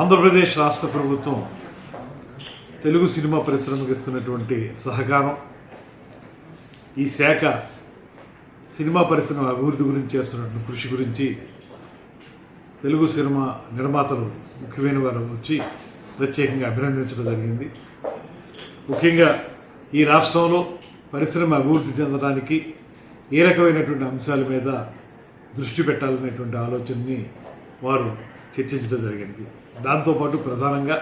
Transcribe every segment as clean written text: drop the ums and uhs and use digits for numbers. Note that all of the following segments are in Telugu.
ఆంధ్రప్రదేశ్ రాష్ట్ర ప్రభుత్వం తెలుగు సినిమా పరిశ్రమకు ఇస్తున్నటువంటి సహకారం, ఈ శాఖ సినిమా పరిశ్రమ అభివృద్ధి గురించి చేస్తున్నటువంటి కృషి గురించి తెలుగు సినిమా నిర్మాతలు ముఖ్యమైన వారు వచ్చి ప్రత్యేకంగా అభినందించడం జరిగింది. ముఖ్యంగా ఈ రాష్ట్రంలో పరిశ్రమ అభివృద్ధి చెందడానికి ఏ రకమైనటువంటి అంశాల మీద దృష్టి పెట్టాలనేటువంటి ఆలోచనని వారు చర్చించడం జరిగింది. దాంతోపాటు ప్రధానంగా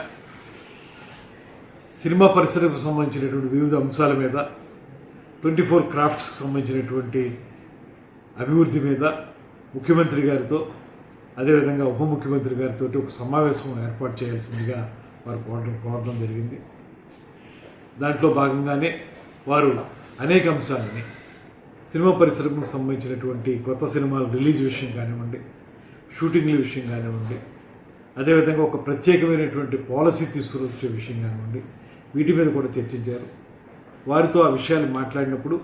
సినిమా పరిశ్రమకు సంబంధించినటువంటి వివిధ అంశాల మీద 24 క్రాఫ్ట్స్కి సంబంధించినటువంటి అభివృద్ధి మీద ముఖ్యమంత్రి గారితో అదేవిధంగా ఉప ముఖ్యమంత్రి గారితో ఒక సమావేశం ఏర్పాటు చేయాల్సిందిగా వారు కోరడం జరిగింది. దాంట్లో భాగంగానే వారు అనేక అంశాలని సినిమా పరిశ్రమకు సంబంధించినటువంటి కొత్త సినిమాల రిలీజ్ విషయం కానివ్వండి, షూటింగ్ల విషయం కానివ్వండి, అదేవిధంగా ఒక ప్రత్యేకమైనటువంటి పాలసీ తీసుకువచ్చే విషయం కానివ్వండి, వీటి మీద కూడా చర్చించారు. వారితో ఆ విషయాలు మాట్లాడినప్పుడు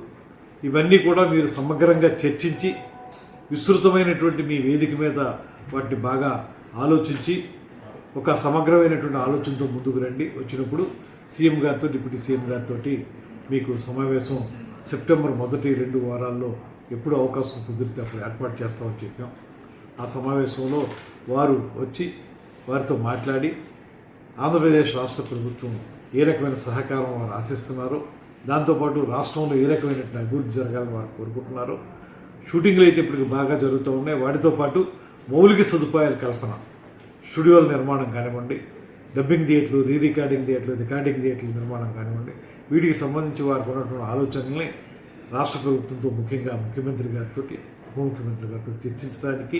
ఇవన్నీ కూడా మీరు సమగ్రంగా చర్చించి విస్తృతమైనటువంటి మీ వేదిక మీద వాటిని బాగా ఆలోచించి ఒక సమగ్రమైనటువంటి ఆలోచనతో ముందుకు రండి. వచ్చినప్పుడు సీఎం గారితో డిప్యూటీ సీఎం గారితో మీకు సమావేశం సెప్టెంబర్ మొదటి 2 వారాల్లో ఎప్పుడు అవకాశం కుదిరితే అప్పుడు ఏర్పాటు చేస్తామని చెప్పాం. ఆ సమావేశంలో వారు వచ్చి వారితో మాట్లాడి ఆంధ్రప్రదేశ్ రాష్ట్ర ప్రభుత్వం ఏ రకమైన సహకారం వారు ఆశిస్తున్నారో, దాంతోపాటు రాష్ట్రంలో ఏ రకమైనటువంటి అభివృద్ధి జరగాలని వారు కోరుకుంటున్నారు. షూటింగ్లు అయితే ఇప్పటికి బాగా జరుగుతూ ఉన్నాయి. వాటితో పాటు మౌలిక సదుపాయాల కల్పన, స్టూడియోల నిర్మాణం కానివ్వండి, డబ్బింగ్ థియేటర్లు, రికార్డింగ్ థియేటర్లు, రికార్డింగ్ థియేటర్ల నిర్మాణం కానివ్వండి, వీటికి సంబంధించి వారికి ఉన్నటువంటి ఆలోచనల్ని రాష్ట్ర ప్రభుత్వంతో ముఖ్యంగా ముఖ్యమంత్రి గారితో ఉప ముఖ్యమంత్రి గారితో చర్చించడానికి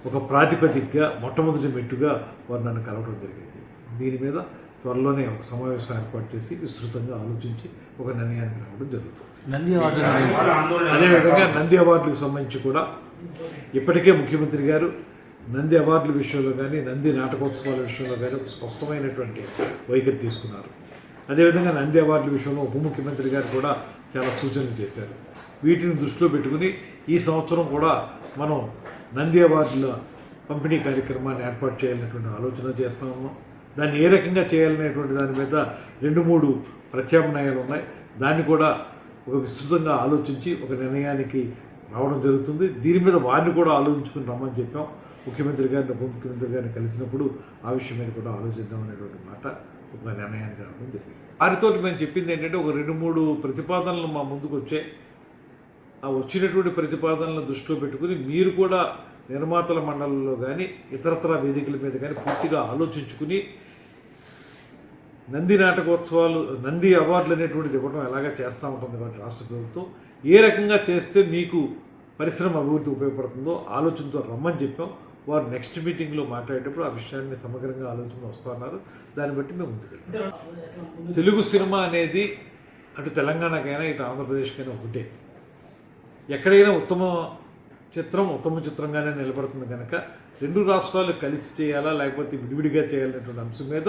ఒక ప్రాతిపదికగా మొట్టమొదటి మెట్టుగా వారు నన్ను కలవడం జరిగింది. దీని మీద త్వరలోనే ఒక సమావేశం ఏర్పాటు చేసి విస్తృతంగా ఆలోచించి ఒక నిర్ణయానికి రావడం జరుగుతుంది. అదేవిధంగా నంది అవార్డులకు సంబంధించి కూడా ఇప్పటికే ముఖ్యమంత్రి గారు నంది అవార్డుల విషయంలో కానీ, నంది నాటకోత్సవాల విషయంలో కానీ ఒక స్పష్టమైనటువంటి వైఖరి తీసుకున్నారు. అదేవిధంగా నంది అవార్డుల విషయంలో ఉప ముఖ్యమంత్రి గారు కూడా చాలా సూచనలు చేశారు. వీటిని దృష్టిలో పెట్టుకుని ఈ సంవత్సరం కూడా మనం నంది అవార్డుల పంపిణీ కార్యక్రమాన్ని ఏర్పాటు చేయాలనేటువంటి ఆలోచన చేస్తా ఉన్నాం. దాన్ని ఏ రకంగా చేయాలనేటువంటి దాని మీద 2-3 ప్రత్యామ్నాయాలు ఉన్నాయి. దాన్ని కూడా ఒక విస్తృతంగా ఆలోచించి ఒక నిర్ణయానికి రావడం జరుగుతుంది. దీని మీద వారిని కూడా ఆలోచించుకుని రమ్మని చెప్పాం. ముఖ్యమంత్రి గారిని ఉప ముఖ్యమంత్రి గారిని కలిసినప్పుడు ఆ విషయం మీద కూడా ఆలోచిద్దాం అనేటువంటి మాట ఒక నిర్ణయానికి రావడం జరిగింది. వారితో మేము చెప్పింది ఏంటంటే ఒక 2-3 ప్రతిపాదనలు మా ముందుకు వచ్చాయి. ఆ వచ్చినటువంటి ప్రతిపాదనలను దృష్టిలో పెట్టుకుని మీరు కూడా నిర్మాతల మండలిలో కానీ ఇతరతర వేదికల మీద కానీ పూర్తిగా ఆలోచించుకుని నంది నాటకోత్సవాలు, నంది అవార్డులు అనేటువంటిది ఇవ్వడం ఎలాగా చేస్తూ ఉంటుంది కాబట్టి రాష్ట్ర ప్రభుత్వం ఏ రకంగా చేస్తే మీకు పరిశ్రమ అభివృద్ధి ఉపయోగపడుతుందో ఆలోచనతో రమ్మని చెప్పాం. వారు నెక్స్ట్ మీటింగ్లో మాట్లాడేటప్పుడు ఆ విషయాన్ని సమగ్రంగా ఆలోచన వస్తున్నారు. దాన్ని బట్టి మేము ముందుకెళ్తాం. తెలుగు సినిమా అనేది అటు తెలంగాణకైనా ఇటు ఆంధ్రప్రదేశ్కైనా ఒకటే. ఎక్కడైనా ఉత్తమ చిత్రంగానే నిలబడుతుంది కనుక 2 రాష్ట్రాలు కలిసి చేయాలా లేకపోతే విడివిడిగా చేయాలనేటువంటి అంశం మీద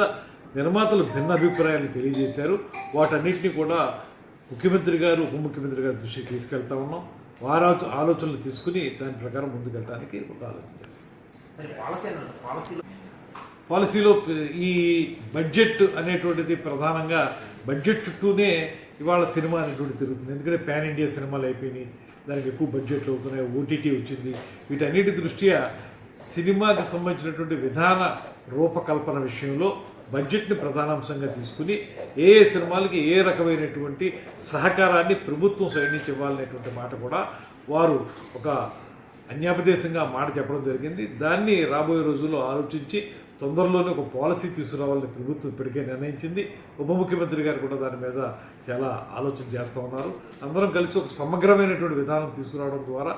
నిర్మాతలు భిన్న అభిప్రాయాలు తెలియజేశారు. వాటన్నిటిని కూడా ముఖ్యమంత్రి గారు ఉప ముఖ్యమంత్రి గారి దృష్టికి తీసుకెళ్తా ఉన్నాం. వారి ఆలోచనలు తీసుకుని దాని ప్రకారం ముందుకెళ్ళడానికి ఒక ఆలోచన చేస్తాం. పాలసీలో ఈ బడ్జెట్ అనేటువంటిది ప్రధానంగా బడ్జెట్ చుట్టూనే ఇవాళ సినిమా అనేటువంటిది తిరుగుతుంది. ఎందుకంటే పాన్ ఇండియా సినిమాలు అయిపోయినాయి, దానికి ఎక్కువ బడ్జెట్లు అవుతున్నాయి, ఓటీటీ వచ్చింది. వీటన్నిటి దృష్ట్యా సినిమాకి సంబంధించినటువంటి విధాన రూపకల్పన విషయంలో బడ్జెట్ని ప్రధానాంశంగా తీసుకుని ఏ సినిమాలకి ఏ రకమైనటువంటి సహకారాన్ని ప్రభుత్వం సైడ్ నుంచి ఇవ్వాలనేటువంటి మాట కూడా వారు ఒక అన్యాపదేశంగా మాట చెప్పడం జరిగింది. దాన్ని రాబోయే రోజుల్లో ఆలోచించి తొందరలోనే ఒక పాలసీ తీసుకురావాలని ప్రభుత్వం ఇప్పటికే నిర్ణయించింది. ఉప ముఖ్యమంత్రి గారు కూడా దాని మీద చాలా ఆలోచన చేస్తూ ఉన్నారు. అందరం కలిసి ఒక సమగ్రమైనటువంటి విధానం తీసుకురావడం ద్వారా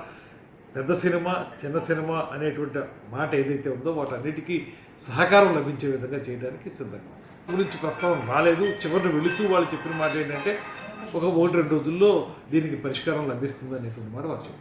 పెద్ద సినిమా, చిన్న సినిమా అనేటువంటి మాట ఏదైతే ఉందో వాటన్నిటికీ సహకారం లభించే విధంగా చేయడానికి సిద్ధంగా గురించి ప్రస్తావన రాలేదు. చివరిని వెళుతూ వాళ్ళు చెప్పిన మాట ఏంటంటే ఒక 1-2 రోజుల్లో దీనికి పరిష్కారం లభిస్తుంది అనేటువంటి మాట వారు చెప్పారు.